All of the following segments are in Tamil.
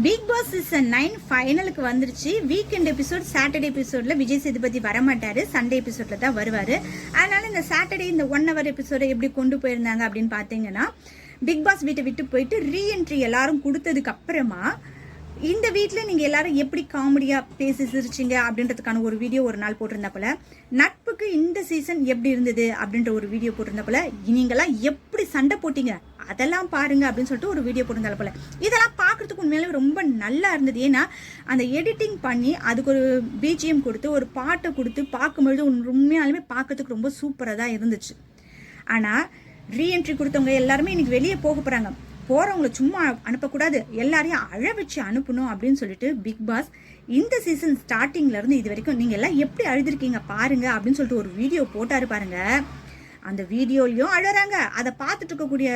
பிக் பாஸ் சீசன் 9 ஃபைனலுக்கு வந்துருச்சு. வீக்கெண்ட் எபிசோட் சாட்டர்டே எபிசோட்ல விஜய் சேதுபதி வரமாட்டாரு, சண்டே எபிசோட்ல தான் வருவாரு. அதனால இந்த சாட்டர்டே இந்த 1 hour எபிசோட எப்படி கொண்டு போயிருந்தாங்க அப்படின்னு பாத்தீங்கன்னா, பிக் பாஸ் வீட்டை விட்டு போயிட்டு ரீஎன்ட்ரி எல்லாரும் கொடுத்ததுக்கு அப்புறமா இந்த வீட்டில் நீங்கள் எல்லாரும் எப்படி காமெடியாக பேசி சிரிச்சிங்க அப்படின்றதுக்கான ஒரு வீடியோ ஒரு நாள் போட்டிருந்தப்பல, நட்புக்கு இந்த சீசன் எப்படி இருந்தது அப்படின்ற ஒரு வீடியோ போட்டிருந்தப்பல, நீங்களாம் எப்படி சண்டை போட்டீங்க அதெல்லாம் பாருங்க அப்படின்னு சொல்லிட்டு ஒரு வீடியோ போட்டிருந்தால போல. இதெல்லாம் பார்க்கறதுக்கு உண்மையிலே ரொம்ப நல்லா இருந்தது. ஏன்னா அந்த எடிட்டிங் பண்ணி அதுக்கு ஒரு பிஜிஎம் கொடுத்து ஒரு பாட்டை கொடுத்து பார்க்கும்பொழுது உண்மையாலுமே பார்க்கறதுக்கு ரொம்ப சூப்பராக தான் இருந்துச்சு. ஆனால் ரீஎன்ட்ரி கொடுத்தவங்க எல்லாருமே இன்னைக்கு வெளியே போக போகிறாங்க. போறவங்களை சும்மா அனுப்பக்கூடாது, எல்லாரையும் அழ வச்சு அனுப்பணும் அப்படின்னு சொல்லிட்டு பிக் பாஸ் இந்த சீசன் ஸ்டார்டிங்ல இருந்து இது வரைக்கும் நீங்க எல்லாம் எப்படி அழுதுருக்கீங்க பாருங்க அப்படின்னு சொல்லிட்டு ஒரு வீடியோ போட்டாரு பாருங்க. அந்த வீடியோலயும் அழறாங்க, அதை பார்த்துட்டு இருக்கக்கூடிய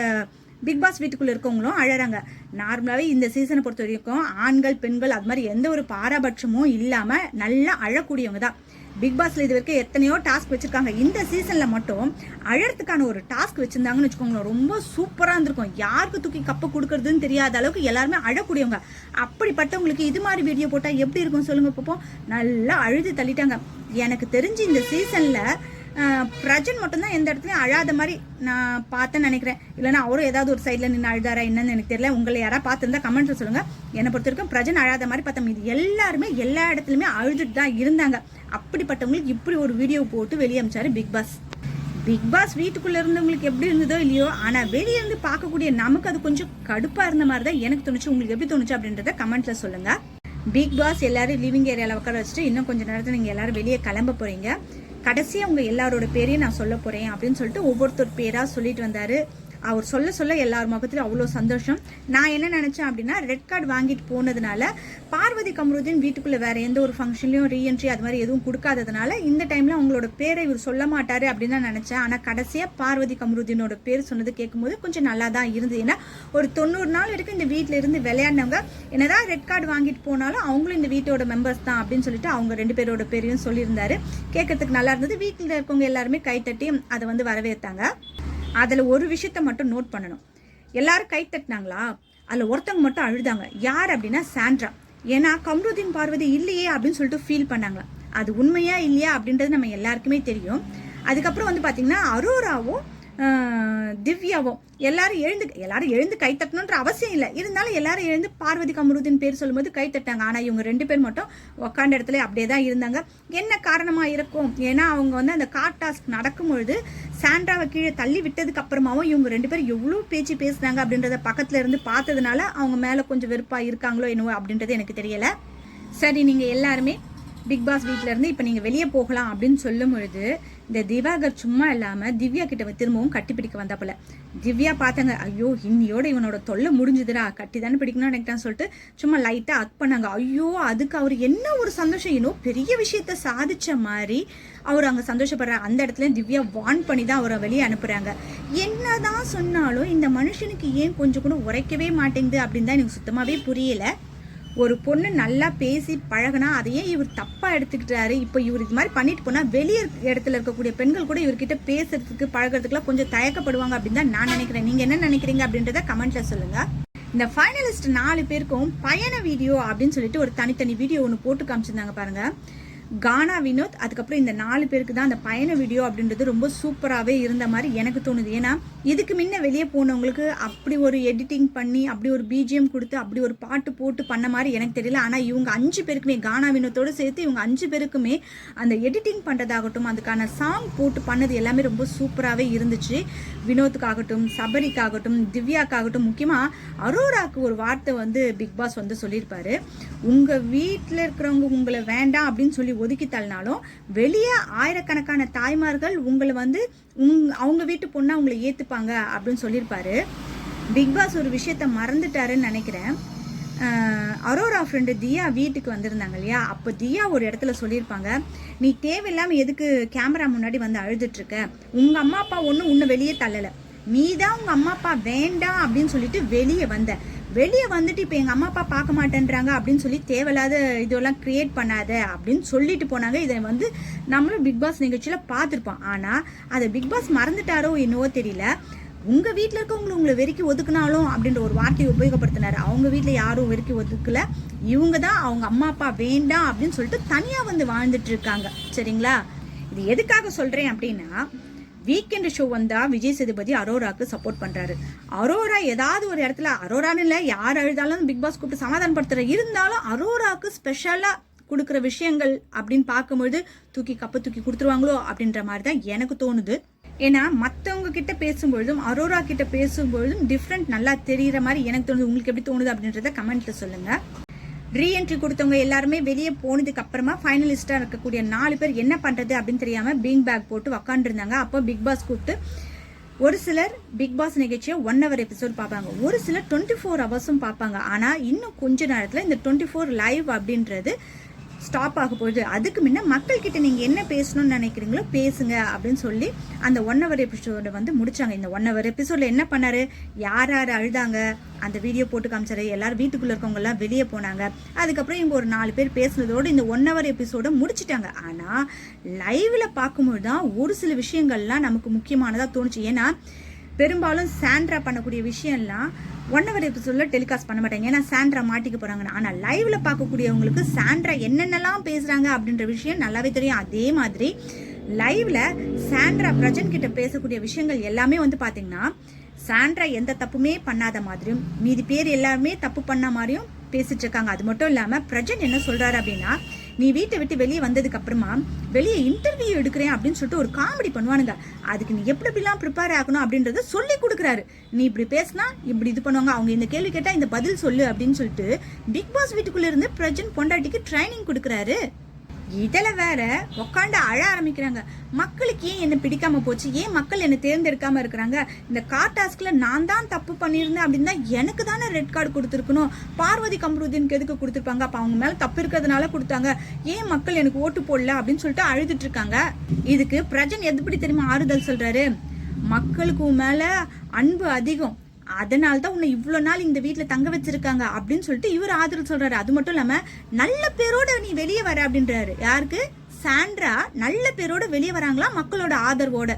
பிக் பாஸ் வீட்டுக்குள்ள இருக்கவங்களும் அழறாங்க. நார்மலாவே இந்த சீசனை பொறுத்த வரைக்கும் ஆண்கள் பெண்கள் அது மாதிரி எந்த ஒரு பாரபட்சமும் இல்லாம நல்லா அழக்கூடியவங்க தான். பிக் பாஸ்ல இது வரைக்கும் எத்தனையோ டாஸ்க் வச்சிருக்காங்க. இந்த சீசன்ல மட்டும் அழறதுக்கான ஒரு டாஸ்க் வச்சிருந்தாங்கன்னு வச்சுக்கோங்களேன், ரொம்ப சூப்பரா இருந்திருக்கும். யாருக்கு தூக்கி கப்பை கொடுக்கறதுன்னு தெரியாத அளவுக்கு எல்லாருமே அழக்கூடியவங்க. அப்படிப்பட்டவங்களுக்கு இது மாதிரி வீடியோ போட்டா எப்படி இருக்கும் சொல்லுங்க பாப்போம். நல்லா அழுது தள்ளிட்டாங்க. எனக்கு தெரிஞ்சு இந்த சீசன்ல பிரஜன் மட்டும்தான் எந்த இடத்துலயும் அழாத மாதிரி நான் பார்த்தேன்னு நினைக்கிறேன். இல்லைன்னா அவரும் ஏதாவது ஒரு சைட்ல நின்று அழுதாரா என்னன்னு எனக்கு தெரியல. உங்களை யாராவது பார்த்துருந்தா கமெண்ட்ல சொல்லுங்க. என்னை பொறுத்த வரைக்கும் பிரஜன் அழாத மாதிரி பார்த்தோம். இது எல்லாருமே எல்லா இடத்துலயுமே அழுதுட்டு தான் இருந்தாங்க. அப்படிப்பட்டவங்களுக்கு இப்படி ஒரு வீடியோ போட்டு வெளியே அமிச்சாரு பிக் பாஸ். பிக் பாஸ் வீட்டுக்குள்ள இருந்தவங்களுக்கு எப்படி இருந்ததோ இல்லையோ, ஆனா வெளியே இருந்து பார்க்கக்கூடிய நமக்கு அது கொஞ்சம் கடுப்பா இருந்த மாதிரி தான் எனக்கு தோணுச்சு. உங்களுக்கு எப்படி தோணுச்சு அப்படின்றத கமெண்ட்ல சொல்லுங்க. பிக் பாஸ் எல்லாரும் லிவிங் ஏரியால உட்கார வச்சுட்டு இன்னும் கொஞ்சம் நேரத்தில் நீங்க எல்லாரும் வெளியே கிளம்ப போறீங்க. கடைசியா உங்க எல்லாரோட பேரையும் நான் சொல்ல போறேன் அப்படின்னு சொல்லிட்டு ஒவ்வொருத்தர் பேரா சொல்லிட்டு வந்தாரு. அவர் சொல்ல சொல்ல எல்லார் முகத்திலும் அவ்வளோ சந்தோஷம். நான் என்ன நினைச்சேன் அப்படின்னா, ரெட் கார்டு வாங்கிட்டு போனதுனால பார்வதி கமருதீன் வீட்டுக்குள்ள வேற எந்த ஒரு ஃபங்க்ஷன்லயும் ரீஎன்ட்ரி அது மாதிரி எதுவும் கொடுக்காததுனால இந்த டைம்ல அவங்களோட பேரை இவர் சொல்ல மாட்டாரு அப்படின்னு தான் நினைச்சேன். ஆனா கடைசியா பார்வதி கமருதீனோட பேர் சொன்னது கேட்கும்போது கொஞ்சம் நல்லா தான் இருந்தது. ஏன்னா ஒரு 90 நாள் வரைக்கும் இந்த வீட்டுல இருந்து விளையாடினவங்க என்னதான் ரெட் கார்டு வாங்கிட்டு போனாலும் அவங்களும் இந்த வீட்டோட மெம்பர்ஸ் தான் அப்படின்னு சொல்லிட்டு அவங்க 2 பேரோட பேரையும் சொல்லியிருந்தாரு. கேட்கறதுக்கு நல்லா இருந்தது. வீட்டில் இருக்கவங்க எல்லாருமே கைத்தட்டி அதை வரவேற்றாங்க. அதுல ஒரு விஷயத்த மட்டும் நோட் பண்ணணும். எல்லாரும் கை தட்டினாங்களா, அதுல ஒருத்தவங்க மட்டும் அழுதாங்க. யார் அப்படின்னா சாண்ட்ரா. ஏன்னா கமருதீன் பார்வதி இல்லையே அப்படின்னு சொல்லிட்டு ஃபீல் பண்ணாங்களா. அது உண்மையா இல்லையா அப்படின்றது நம்ம எல்லாருக்குமே தெரியும். அதுக்கப்புறம் பாத்தீங்கன்னா அரோராவும் திவ்யாவும் எல்லாரும் எழுந்து கை தட்டணுன்ற அவசியம் இல்லை. இருந்தாலும் எல்லாரும் எழுந்து பார்வதி கமருதீன் பேர் சொல்லும்போது கை தட்டாங்க. ஆனா இவங்க 2 பேர் மட்டும் உக்காண்ட இடத்துல அப்படியே தான் இருந்தாங்க. என்ன காரணமா இருக்கும்? ஏன்னா அவங்க அந்த கார்ட் டாஸ்க் நடக்கும்பொழுது சாண்ட்ராவை கீழே தள்ளி விட்டதுக்கு அப்புறமாவும் இவங்க 2 பேரும் எவ்வளவு பேச்சு பேசுனாங்க அப்படின்றத பக்கத்துல இருந்து பார்த்ததுனால அவங்க மேல கொஞ்சம் வெறுப்பா இருக்காங்களோ என்னவோ அப்படின்றது எனக்கு தெரியல. சரி, நீங்க எல்லாருமே பிக் பாஸ் வீட்டில இருந்து இப்ப நீங்க வெளியே போகலாம் அப்படின்னு சொல்லும் பொழுது இந்த திவாகர் சும்மா இல்லாம திவ்யா கிட்ட திரும்பவும் கட்டி பிடிக்க வந்தாப்புல. திவ்யா பார்த்தாங்க, ஐயோ இன்னியோட இவனோட தொல்லை முடிஞ்சுதுடா, கட்டி தானே பிடிக்கணும்னு நினைக்கிறான்னு சொல்லிட்டு சும்மா லைட்டா அக் பண்ணாங்க. ஐயோ அதுக்கு அவர் என்ன ஒரு சந்தோஷம், இன்னும் பெரிய விஷயத்த சாதிச்ச மாதிரி அவர் அங்க சந்தோஷப்படுறாரு. அந்த இடத்துல திவ்யா வார்ன் பண்ணி தான் அவரை வெளியே அனுப்புறாங்க. என்னதான் சொன்னாலும் இந்த மனுஷனுக்கு ஏன் கொஞ்சம் கூட உரைக்கவே மாட்டேங்குது அப்படின்னு தான் எனக்கு சுத்தமாவே புரியல. ஒரு பொண்ணு நல்லா பேசி பழகினா அதையே இவர் தப்பா எடுத்துக்கிட்டாரு. இப்போ இவர் இது மாதிரி பண்ணிட்டு போனா வெளியே இடத்துல இருக்கக்கூடிய பெண்கள் கூட இவர்கிட்ட பேசுறதுக்கு பழகிறதுக்குலாம் கொஞ்சம் தயக்கப்படுவாங்க அப்படின்னு தான் நான் நினைக்கிறேன். நீங்க என்ன நினைக்கிறீங்க அப்படின்றத கமெண்ட்ல சொல்லுங்க. இந்த ஃபைனலிஸ்ட் 4 பேருக்கும் பயண வீடியோ அப்படின்னு சொல்லிட்டு ஒரு தனித்தனி வீடியோ ஒன்று போட்டு காமிச்சிருந்தாங்க பாருங்க. கானா வினோத், அதுக்கப்புறம் இந்த 4 பேருக்கு தான் அந்த பயண வீடியோ அப்படின்றது ரொம்ப சூப்பராகவே இருந்த மாதிரி எனக்கு தோணுது. ஏன்னா இதுக்கு முன்ன வெளியே போனவங்களுக்கு அப்படி ஒரு எடிட்டிங் பண்ணி அப்படி ஒரு பிஜிஎம் கொடுத்து அப்படி ஒரு பாட்டு போட்டு பண்ண மாதிரி எனக்கு தெரியல. ஆனால் இவங்க 5 பேருக்குமே, கானா வினோத்தோடு சேர்த்து இவங்க 5 பேருக்குமே அந்த எடிட்டிங் பண்ணுறதாகட்டும் அதுக்கான சாங் போட்டு பண்ணது எல்லாமே ரொம்ப சூப்பராகவே இருந்துச்சு. வினோத்துக்காகட்டும், சபரிக்காகட்டும், திவ்யாக்காகட்டும், முக்கியமாக அரோராக்கு ஒரு வார்த்தை பிக் பாஸ் சொல்லியிருப்பாரு. உங்கள் வீட்டில் இருக்கிறவங்க உங்களை வேண்டாம் அப்படின்னு சொல்லி ஒதுக்கி தள்ளினாலும் வெளியே ஆயிரக்கணக்கான தாய்மார்கள் உங்களை அவங்க வீட்டு பொண்ணா உங்களை ஏத்துப்பாங்க அப்படின்னு சொல்லியிருப்பாரு. பிக் பாஸ் ஒரு விஷயத்த மறந்துட்டாருன்னு நினைக்கிறேன். அரோரா ஃப்ரெண்டு தியா வீட்டுக்கு வந்திருந்தாங்க இல்லையா, அப்போ தியா ஒரு இடத்துல சொல்லியிருப்பாங்க, நீ தேவையில்லாம எதுக்கு கேமரா முன்னாடி அழுதுட்டு இருக்க, உங்க அம்மா அப்பா ஒன்றும் உன்னை வெளியே தள்ளலை, நீ தான் உங்க அம்மா அப்பா வேண்டாம் அப்படின்னு சொல்லிட்டு வெளியே வந்துட்டு இப்போ எங்கள் அம்மா அப்பா பார்க்க மாட்டேன்றாங்க அப்படின்னு சொல்லி தேவையில்லாத இதெல்லாம் கிரியேட் பண்ணாத அப்படின்னு சொல்லிட்டு போனாங்க. இதை நம்மளும் பிக் பாஸ் நிகழ்ச்சியில் பார்த்துருப்போம். ஆனால் அதை பிக் பாஸ் மறந்துட்டாரோ என்னவோ தெரியல. உங்கள் வீட்டில் இருக்கவங்களை உங்களை வெறுக்கி ஒதுக்குனாலும் அப்படின்ற ஒரு வார்த்தையை உபயோகப்படுத்தினார். அவங்க வீட்டில் யாரும் வெறுக்கி ஒதுக்கல, இவங்க தான் அவங்க அம்மா அப்பா வேண்டாம் அப்படின்னு சொல்லிட்டு தனியாக வந்து வாழ்ந்துட்டு இருக்காங்க. சரிங்களா? இது எதுக்காக சொல்கிறேன் அப்படின்னா, வீக்கெண்ட் ஷோ வந்தா விஜய் சேதுபதி அரோராக்கு சப்போர்ட் பண்றாரு. அரோரா ஏதாவது ஒரு இடத்துல, அரோரான்னு இல்லை, யார் அழுதாலும் பிக் பாஸ் கூப்பிட்டு சமாதானப்படுத்துற, இருந்தாலும் அரோராக்கு ஸ்பெஷலா கொடுக்குற விஷயங்கள் அப்படின்னு பார்க்கும்பொழுது தூக்கி கொடுத்துருவாங்களோ அப்படின்ற மாதிரி தான் எனக்கு தோணுது. ஏன்னா மற்றவங்க கிட்ட பேசும்பொழுதும் அரோரா கிட்ட பேசும்பொழுதும் டிஃப்ரெண்ட் நல்லா தெரிகிற மாதிரி எனக்கு தோணுது. உங்களுக்கு எப்படி தோணுது அப்படின்றத கமெண்ட்ல சொல்லுங்க. ரீஎன்ட்ரி கொடுத்தவங்க எல்லாருமே வெளியே போனதுக்கு அப்புறமா ஃபைனலிஸ்டா இருக்கக்கூடிய 4 பேர் என்ன பண்றது அப்படின்னு தெரியாம பீங் பேக் போட்டு உக்காந்துருந்தாங்க. அப்போ பிக் பாஸ் கூப்பிட்டு ஒரு சிலர் பிக் பாஸ் நிகழ்ச்சியை 1 hour எபிசோட் பார்ப்பாங்க, ஒரு சிலர் 24 hours பார்ப்பாங்க. ஆனா இன்னும் கொஞ்ச நேரத்துல இந்த 24 லைவ் அப்படின்றது ஸ்டாப் ஆக போகுது. அதுக்கு முன்ன மக்கள் கிட்ட நீங்க என்ன பேசணும்னு நினைக்கிறீங்களோ பேசுங்க அப்படின்னு சொல்லி அந்த 1 hour எபிசோட வந்து முடிச்சாங்க. இந்த 1 hour எபிசோட்ல என்ன பண்ணாரு, யார் யார் அழுதாங்க அந்த வீடியோ போட்டு காமிச்சாரு. எல்லாரும் வீட்டுக்குள்ள இருக்கவங்க எல்லாம் வெளியே போனாங்க. அதுக்கப்புறம் இவங்க ஒரு 4 பேர் பேசுனதோடு இந்த 1 hour எபிசோட முடிச்சிட்டாங்க. ஆனா லைவ்ல பார்க்கும்போது தான் ஒரு சில விஷயங்கள்லாம் நமக்கு முக்கியமானதா தோணுச்சு. ஏன்னா பெரும்பாலும் சாண்ட்ரா பண்ணக்கூடிய விஷயம்லாம் 1 hour எபிசோட்ல டெலிகாஸ்ட் பண்ண மாட்டாங்க, ஏன்னா சாண்ட்ரா மாட்டிக்க போறாங்க. ஆனா லைவ்ல பார்க்கக்கூடியவங்களுக்கு சாண்ட்ரா என்னென்னலாம் பேசுறாங்க அப்படின்ற விஷயம் நல்லாவே தெரியும். அதே மாதிரி லைவ்ல சாண்ட்ரா பிரஜன் கிட்ட பேசக்கூடிய விஷயங்கள் எல்லாமே வந்து பாத்தீங்கன்னா சாண்ட்ரா எந்த தப்புமே பண்ணாத மாதிரியும் மீதி பேர் எல்லாருமே தப்பு பண்ண மாதிரியும் பேசிட்டு இருக்காங்க. அது மட்டும் இல்லாம பிரஜன் என்ன சொல்றாரு அப்படின்னா, நீ வீட்டை விட்டு வெளியே வந்ததுக்கு அப்புறமா வெளியே இன்டர்வியூ எடுக்கிறேன் அப்படின்னு சொல்லிட்டு ஒரு காமெடி பண்ணுவானுங்க, அதுக்கு நீ எப்படி எப்படிலாம் ப்ரிப்பேர் ஆகணும் அப்படின்றத சொல்லி கொடுக்குறாரு. நீ இப்படி பேசினா இப்படி இது பண்ணுவாங்க, அவங்க இந்த கேள்வி கேட்டா இந்த பதில் சொல்லு அப்படின்னு சொல்லிட்டு பிக் பாஸ் வீட்டுக்குள்ள இருந்து பிரஜன் பொண்டாட்டிக்கு ட்ரைனிங் கொடுக்குறாரு. இதில் வேற உக்காண்டு அழ ஆரம்பிக்கிறாங்க. மக்களுக்கு ஏன் என்ன பிடிக்காம போச்சு, ஏன் மக்கள் என்ன தேர்ந்தெடுக்காம இருக்கிறாங்க, இந்த கார்டாஸ்க்ல நான் தான் தப்பு பண்ணியிருந்தேன் அப்படின்னா எனக்கு தானே ரெட் கார்டு கொடுத்துருக்கணும், பார்வதி கம்ருதீனுக்கு எதுக்கு கொடுத்துருப்பாங்க, அப்போ அவங்க மேல தப்பு இருக்கிறதுனால கொடுத்தாங்க, ஏன் மக்கள் எனக்கு ஓட்டு போடல அப்படின்னு சொல்லிட்டு அழுதுட்டு இருக்காங்க. இதுக்கு பிரஜன் எப்படி தெரியுமா ஆறுதல் சொல்றாரு, மக்களுக்கு மேல அன்பு அதிகம், அதனால்தான் உன்னை இவ்வளவு நாள் இந்த வீட்டுல தங்க வச்சிருக்காங்க அப்படின்னு சொல்லிட்டு இவர் ஆதரவு சொல்றாரு. அது மட்டும் இல்லாம நல்ல பேரோட நீ வெளியே வர அப்படின்றாரு. யாருக்கு? சாண்ட்ரா நல்ல பேரோட வெளியே வராங்களா, மக்களோட ஆதரவோட.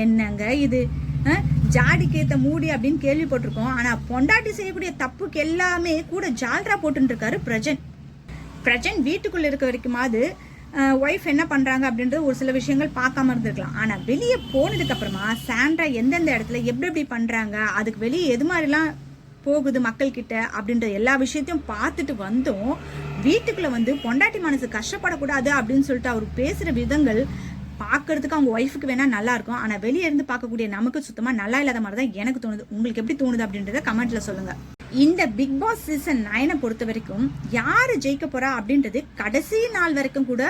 என்னங்க இது, ஜாடிக்கு ஏத்த மூடி அப்படின்னு கேள்விப்பட்டிருக்கோம். ஆனா பொண்டாட்டி செய்யக்கூடிய தப்புக்கு எல்லாமே கூட ஜால்ரா போட்டு இருக்காரு பிரஜன். பிரஜன் வீட்டுக்குள்ள இருக்க வரைக்குமாவது ஒய்ஃப் என்ன பண்றாங்க அப்படின்றது ஒரு சில விஷயங்கள் பார்க்காம இருந்திருக்கலாம். ஆனா வெளியே போனதுக்கு அப்புறமா சாண்ட்ரா எந்தெந்த இடத்துல எப்படி எப்படி பண்றாங்க, அதுக்கு வெளியே எது மாதிரிலாம் போகுது மக்கள் கிட்ட அப்படின்ற எல்லா விஷயத்தையும் பார்த்துட்டு வந்தோம். வீட்டுக்குள்ள வந்து பொண்டாட்டி மனசு கஷ்டப்படக்கூடாது அப்படின்னு சொல்லிட்டு அவர் பேசுற விதங்கள் பார்க்கறதுக்கு அவங்க ஒய்ஃபுக்கு வேணா நல்லா இருக்கும். ஆனா வெளியே இருந்து பார்க்கக்கூடிய நமக்கு சுத்தமா நல்லா இல்லாத மாதிரி தான் எனக்கு தோணுது. உங்களுக்கு எப்படி தோணுது அப்படின்றத கமெண்ட்ல சொல்லுங்க. இந்த பிக் பாஸ் சீசன் 9 பொறுத்த வரைக்கும் யாரு ஜெயிக்க போறா அப்படின்றது கடைசி நாள் வரைக்கும் கூட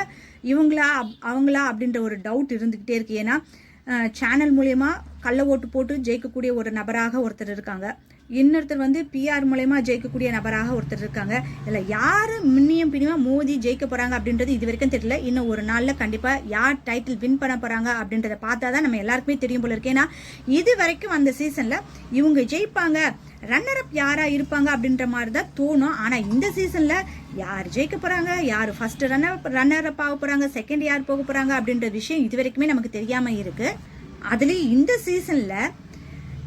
இவங்களா அவங்களா அப்படின்ற ஒரு டவுட் இருந்துகிட்டே இருக்கு. ஏன்னா சேனல் மூலியமா கள்ள ஓட்டு போட்டு ஜெயிக்கக்கூடிய ஒரு நபராக ஒருத்தர் இருக்காங்க, இன்னொருத்தர் வந்து பிஆர் மூலயமா ஜெயிக்கக்கூடிய நபராக ஒருத்தர் இருக்காங்க. இல்ல யாரு மின்னியும் பின்னியுமா மோதி ஜெயிக்க போறாங்க அப்படின்றது இது வரைக்கும் தெரியல. இன்னும் ஒரு நாள்ல கண்டிப்பா யார் டைட்டில் வின் பண்ண போறாங்க அப்படின்றத பார்த்தாதான் நம்ம எல்லாருக்குமே தெரியும் போல இருக்கு. ஏன்னா இது வரைக்கும் அந்த சீசன்ல இவங்க ஜெயிப்பாங்க, ரன்னர் அப் யாரா இருப்பாங்க அப்படின்ற மாதிரி தான் தோணும். ஆனா இந்த சீசன்ல யார் ஜெயிக்க போறாங்க, யார் ஃபர்ஸ்ட் ரன்னர் அப் ஆக போறாங்க, செகண்ட் யார் போக போறாங்க அப்படின்ற விஷயம் இது வரைக்குமே நமக்கு தெரியாம இருக்கு. அதுலயும் இந்த சீசன்ல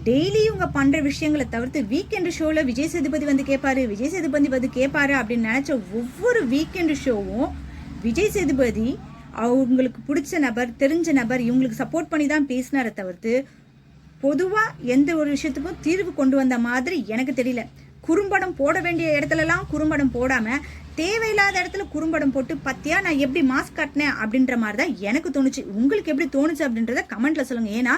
டெய்லி இவங்க பண்ற விஷயங்களை தவிர்த்து வீக்கெண்ட் ஷோல விஜய் சேதுபதி வந்து கேட்பாரு அப்படின்னு நினைச்ச ஒவ்வொரு வீக்கெண்ட் ஷோவும் விஜய் சேதுபதி அவங்களுக்கு பிடிச்ச நபர், தெரிஞ்ச நபர், இவங்களுக்கு சப்போர்ட் பண்ணி தான் பேசினாரை தவிர்த்து பொதுவா எந்த ஒரு விஷயத்துக்கும் தீர்வு கொண்டு வந்த மாதிரி எனக்கு தெரியல. குறும்படம் போட வேண்டிய இடத்துலலாம் குறும்படம் போடாம தேவையில்லாத இடத்துல குறும்படம் போட்டு பத்தியா நான் எப்படி மாஸ்க் காட்டினேன் அப்படின்ற மாதிரி தான் எனக்கு தோணுச்சு. உங்களுக்கு எப்படி தோணுச்சு அப்படின்றத கமெண்ட்ல சொல்லுங்க. ஏன்னா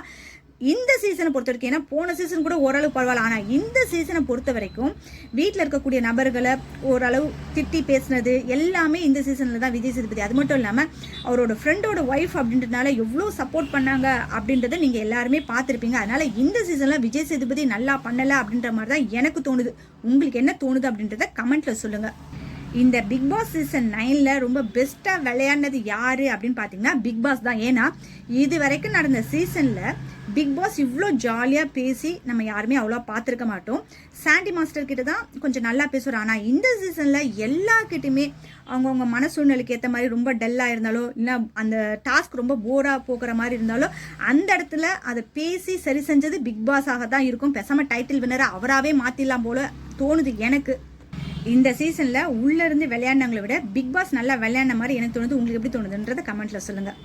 இந்த சீசனை பொறுத்த வரைக்கும், ஏன்னா போன சீசன் கூட ஓரளவு பரவாயில்ல, ஆனா இந்த சீசனை பொறுத்த வரைக்கும் வீட்டில் இருக்கக்கூடிய நபர்களை ஓரளவு திட்டி பேசினது எல்லாமே இந்த சீசன்ல தான் விஜய் சேதுபதி. அது மட்டும் இல்லாம அவரோட ஃப்ரெண்டோட ஒய்ஃப் அப்படின்றதுனால எவ்வளவு சப்போர்ட் பண்ணாங்க அப்படின்றத நீங்க எல்லாருமே பார்த்துருப்பீங்க. அதனால இந்த சீசன்ல விஜய் சேதுபதி நல்லா பண்ணல அப்படின்ற மாதிரி தான் எனக்கு தோணுது. உங்களுக்கு என்ன தோணுது அப்படின்றத கமெண்ட்ல சொல்லுங்க. இந்த பிக் பாஸ் சீசன் 9ல ரொம்ப பெஸ்டா விளையாடினது யாரு அப்படின்னு பாத்தீங்கன்னா பிக் பாஸ் தான். ஏன்னா இது வரைக்கும் நடந்த சீசன்ல பிக் பாஸ் இவ்வளோ ஜாலியாக பேசி நம்ம யாருமே அவ்வளோ பார்த்துருக்க மாட்டோம். சாண்டி மாஸ்டர் கிட்ட தான் கொஞ்சம் நல்லா பேசுகிறோம். ஆனால் இந்த சீசனில் எல்லார்கிட்டையுமே அவங்கவுங்க மன சூழ்நிலைக்கு ஏற்ற மாதிரி ரொம்ப டல்லாக இருந்தாலோ இல்லை அந்த டாஸ்க் ரொம்ப போராக போக்குற மாதிரி இருந்தாலோ அந்த இடத்துல அதை பேசி சரி செஞ்சது பிக் பாஸாக தான் இருக்கும். பேசாமல் டைட்டில் வின்னரை அவராகவே மாற்றிடலாம் போல தோணுது எனக்கு. இந்த சீசனில் உள்ளேருந்து விளையாடினவங்களை விட பிக் பாஸ் நல்லா விளையாடின மாதிரி எனக்கு தோணுது. உங்களுக்கு எப்படி தோணுதுன்றதை கமெண்ட்டில் சொல்லுங்கள்.